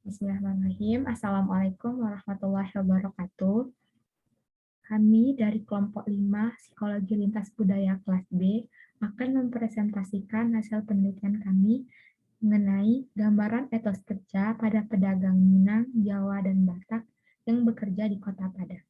Bismillahirrahmanirrahim. Assalamualaikum warahmatullahi wabarakatuh. Kami dari kelompok 5 Psikologi Lintas Budaya kelas B akan mempresentasikan hasil penelitian kami mengenai gambaran etos kerja pada pedagang Minang, Jawa, dan Batak yang bekerja di Kota Padang.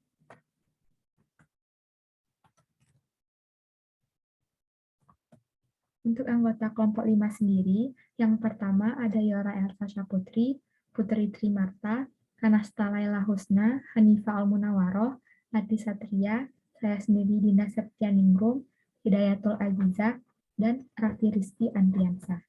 Untuk anggota kelompok 5 sendiri, yang pertama ada Yora Elsa Syaputri, Putri Trimarta, Kanasta Laila Husna, Hanifah Almunawaroh, Adi Satria, saya sendiri Dina Septianingrum, Hidayatul Azizah, dan Raffi Rizky Andriansah.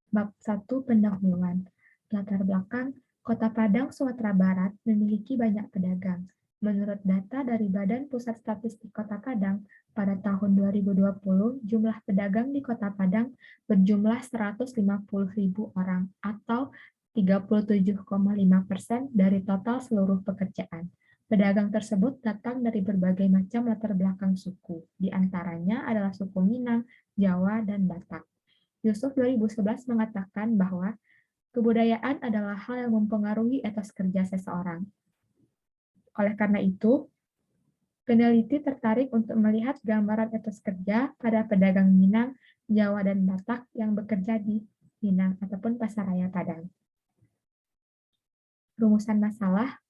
Bab 1 pendahuluan. Latar belakang, Kota Padang, Sumatera Barat memiliki banyak pedagang. Menurut data dari Badan Pusat Statistik Kota Padang, pada tahun 2020, jumlah pedagang di Kota Padang berjumlah 150.000 orang atau 37,5% dari total seluruh pekerjaan. Pedagang tersebut datang dari berbagai macam latar belakang suku, di antaranya adalah suku Minang, Jawa, dan Batak. Yusuf 2011 mengatakan bahwa kebudayaan adalah hal yang mempengaruhi etos kerja seseorang. Oleh karena itu, peneliti tertarik untuk melihat gambaran etos kerja pada pedagang Minang, Jawa, dan Batak yang bekerja di Minang ataupun Pasaraya Padang. Rumusan masalah,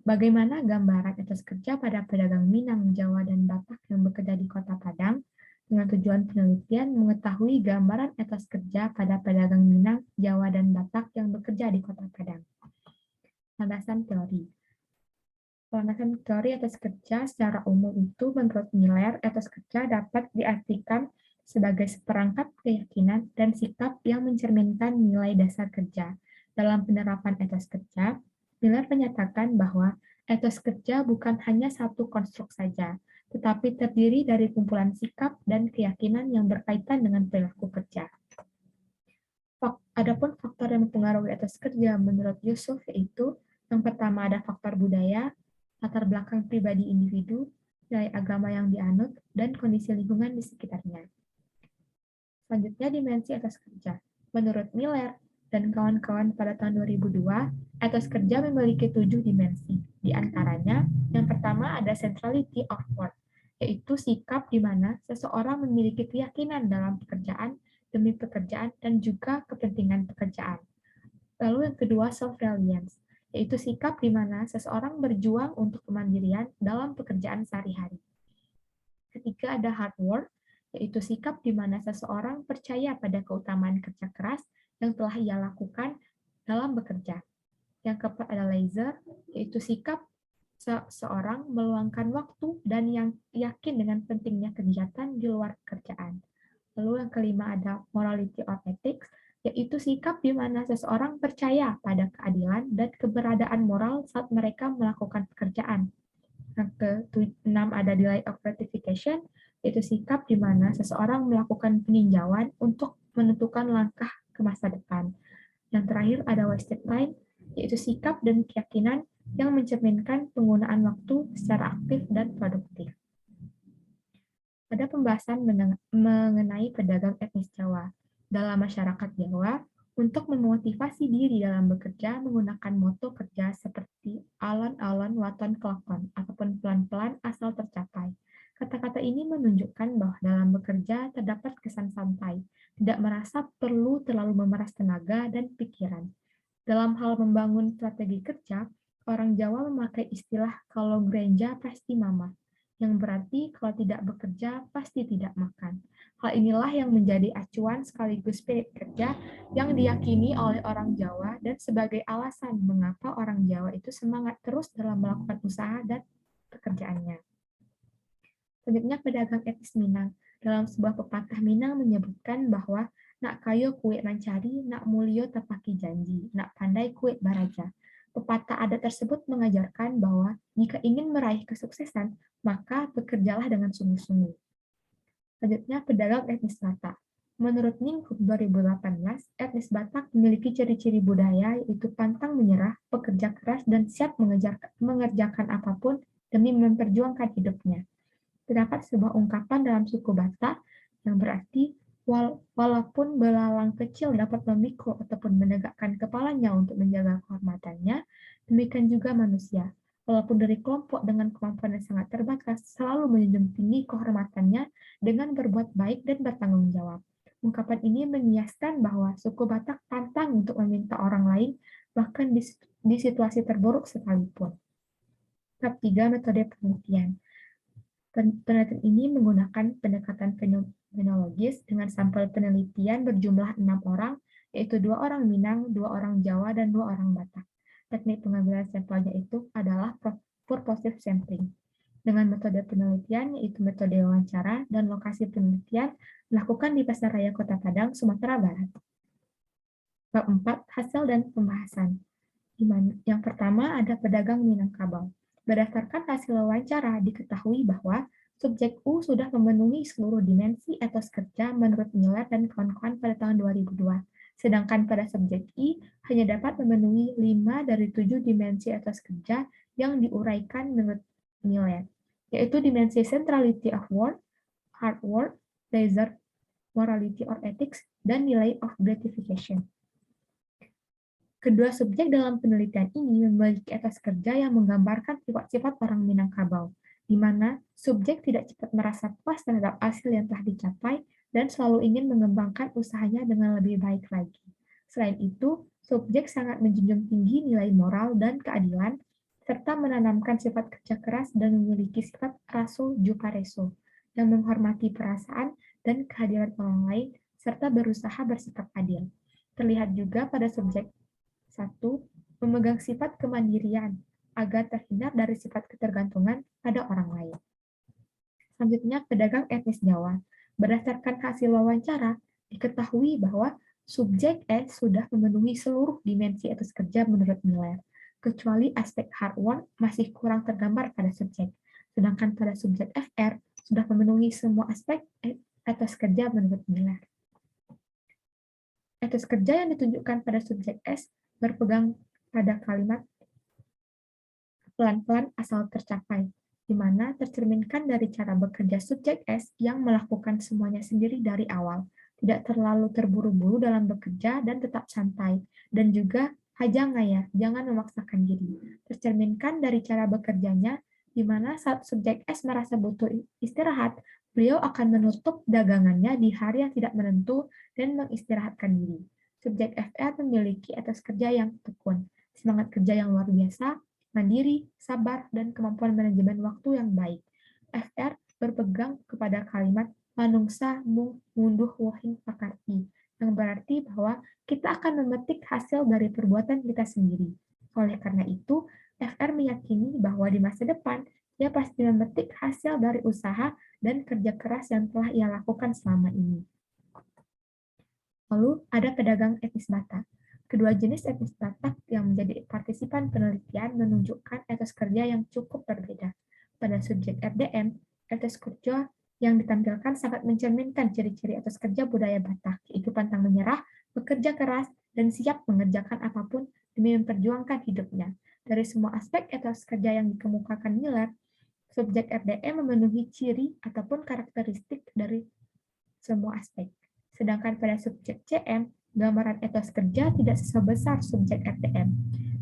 bagaimana gambaran etos kerja pada pedagang Minang, Jawa, dan Batak yang bekerja di Kota Padang, dengan tujuan penelitian mengetahui gambaran etos kerja pada pedagang Minang, Jawa, dan Batak yang bekerja di Kota Padang. Landasan teori. Landasan teori etos kerja secara umum itu menurut Miller, etos kerja dapat diartikan sebagai seperangkat keyakinan dan sikap yang mencerminkan nilai dasar kerja. Dalam penerapan etos kerja, Miller menyatakan bahwa etos kerja bukan hanya satu konstruk saja, tetapi terdiri dari kumpulan sikap dan keyakinan yang berkaitan dengan perilaku kerja. Adapun faktor yang mempengaruhi etos kerja menurut Yusuf yaitu yang pertama ada faktor budaya, latar belakang pribadi individu, nilai agama yang dianut, dan kondisi lingkungan di sekitarnya. Selanjutnya, dimensi etos kerja. Menurut Miller dan kawan-kawan pada tahun 2002, etos kerja memiliki 7 dimensi. Di antaranya, yang pertama ada centrality of work, yaitu sikap di mana seseorang memiliki keyakinan dalam pekerjaan demi pekerjaan dan juga kepentingan pekerjaan. Lalu yang kedua, self-reliance, yaitu sikap di mana seseorang berjuang untuk kemandirian dalam pekerjaan sehari-hari. Ketiga ada hard work, yaitu sikap di mana seseorang percaya pada keutamaan kerja keras yang telah ia lakukan dalam bekerja. Yang keempat ada leisure, yaitu sikap seseorang meluangkan waktu dan yang yakin dengan pentingnya kegiatan di luar pekerjaan. Lalu yang kelima ada morality or ethics, yaitu sikap di mana seseorang percaya pada keadilan dan keberadaan moral saat mereka melakukan pekerjaan. Yang keenam ada delay of gratification, yaitu sikap di mana seseorang melakukan peninjauan untuk menentukan langkah ke masa depan. Yang terakhir ada wasted time, yaitu sikap dan keyakinan yang mencerminkan penggunaan waktu secara aktif dan produktif. Ada pembahasan mengenai pedagang etnis Jawa. Dalam masyarakat Jawa, untuk memotivasi diri dalam bekerja menggunakan moto kerja seperti alon-alon waton kelakon ataupun pelan-pelan asal tercapai. Kata-kata ini menunjukkan bahwa dalam bekerja terdapat kesan santai, tidak merasa perlu terlalu memeras tenaga dan pikiran. Dalam hal membangun strategi kerja, orang Jawa memakai istilah kalau gereja pasti mama, yang berarti kalau tidak bekerja pasti tidak makan. Hal inilah yang menjadi acuan sekaligus spirit kerja yang diyakini oleh orang Jawa dan sebagai alasan mengapa orang Jawa itu semangat terus dalam melakukan usaha dan pekerjaannya. Selanjutnya pedagang etnis Minang. Dalam sebuah pepatah Minang menyebutkan bahwa nak kayo kue mancari, nak mulio tepaki janji, nak pandai kue baraja. Pepatah adat tersebut mengajarkan bahwa jika ingin meraih kesuksesan, maka bekerjalah dengan sungguh-sungguh. Selanjutnya, pedagang etnis Batak. Menurut Ningrum 2018, etnis Batak memiliki ciri-ciri budaya yaitu pantang menyerah, pekerja keras, dan siap mengerjakan apapun demi memperjuangkan hidupnya. Terdapat sebuah ungkapan dalam suku Batak yang berarti Walaupun belalang kecil dapat memikul ataupun menegakkan kepalanya untuk menjaga kehormatannya, demikian juga manusia. Walaupun dari kelompok dengan kemampuan yang sangat terbatas, selalu menjunjung tinggi kehormatannya dengan berbuat baik dan bertanggung jawab. Ungkapan ini mengiaskan bahwa suku Batak pantang untuk meminta orang lain, bahkan di situasi terburuk sekalipun. Bab 3. Metode penelitian. Penelitian ini menggunakan pendekatan fenomenologis dengan sampel penelitian berjumlah 6 orang, yaitu 2 orang Minang, 2 orang Jawa, dan 2 orang Batak. Teknik pengambilan sampelnya itu adalah purposive sampling. Dengan metode penelitian, yaitu metode wawancara, dan lokasi penelitian dilakukan di Pasaraya Kota Padang, Sumatera Barat. Bab 4. Hasil dan pembahasan. Yang pertama ada pedagang Minangkabau. Berdasarkan hasil wawancara, diketahui bahwa subjek U sudah memenuhi seluruh dimensi etos kerja menurut Miller dan kawan-kawan pada tahun 2002. Sedangkan pada subjek I hanya dapat memenuhi 5 dari 7 dimensi etos kerja yang diuraikan menurut Miller, yaitu dimensi centrality of work, hard work, leisure, morality or ethics, dan nilai of gratification. Kedua subjek dalam penelitian ini memiliki etos kerja yang menggambarkan sifat-sifat orang Minangkabau, di mana subjek tidak cepat merasa puas terhadap hasil yang telah dicapai dan selalu ingin mengembangkan usahanya dengan lebih baik lagi. Selain itu, subjek sangat menjunjung tinggi nilai moral dan keadilan, serta menanamkan sifat kerja keras dan memiliki sifat raso jupareso, yang menghormati perasaan dan kehadiran orang lain, serta berusaha bersikap adil. Terlihat juga pada subjek 1. Memegang sifat kemandirian agar terhindar dari sifat ketergantungan pada orang lain. Selanjutnya, pedagang etnis Jawa. Berdasarkan hasil wawancara, diketahui bahwa subjek S sudah memenuhi seluruh dimensi etos kerja menurut Miller, kecuali aspek hard work masih kurang tergambar pada subjek. Sedangkan pada subjek FR sudah memenuhi semua aspek etos kerja menurut Miller. Etos kerja yang ditunjukkan pada subjek S berpegang pada kalimat pelan-pelan asal tercapai, di mana tercerminkan dari cara bekerja subjek S yang melakukan semuanya sendiri dari awal, tidak terlalu terburu-buru dalam bekerja dan tetap santai, dan juga haja ngaya, jangan memaksakan diri. Tercerminkan dari cara bekerjanya, di mana saat subjek S merasa butuh istirahat, beliau akan menutup dagangannya di hari yang tidak menentu dan mengistirahatkan diri. Subjek FR memiliki etos kerja yang tekun, semangat kerja yang luar biasa, mandiri, sabar, dan kemampuan manajemen waktu yang baik. FR berpegang kepada kalimat manungsa mung ngunduh wohing pakarti, yang berarti bahwa kita akan memetik hasil dari perbuatan kita sendiri. Oleh karena itu, FR meyakini bahwa di masa depan, ia pasti memetik hasil dari usaha dan kerja keras yang telah ia lakukan selama ini. Lalu ada pedagang etnis Batak. Kedua jenis etnis Batak yang menjadi partisipan penelitian menunjukkan etos kerja yang cukup berbeda. Pada subjek RDM, etos kerja yang ditampilkan sangat mencerminkan ciri-ciri etos kerja budaya Batak, yaitu pantang menyerah, bekerja keras, dan siap mengerjakan apapun demi memperjuangkan hidupnya. Dari semua aspek etos kerja yang dikemukakan Miller, subjek RDM memenuhi ciri ataupun karakteristik dari semua aspek. Sedangkan pada subjek CM, gambaran etos kerja tidak sebesar subjek RDM.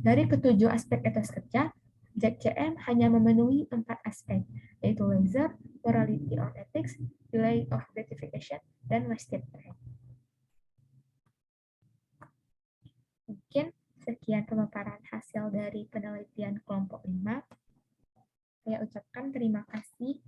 Dari ketujuh aspek etos kerja, subjek CM hanya memenuhi 4 aspek, yaitu leisure, morality or ethics, delay of gratification, dan wasted time. Mungkin sekian pemaparan hasil dari penelitian kelompok 5. Saya ucapkan terima kasih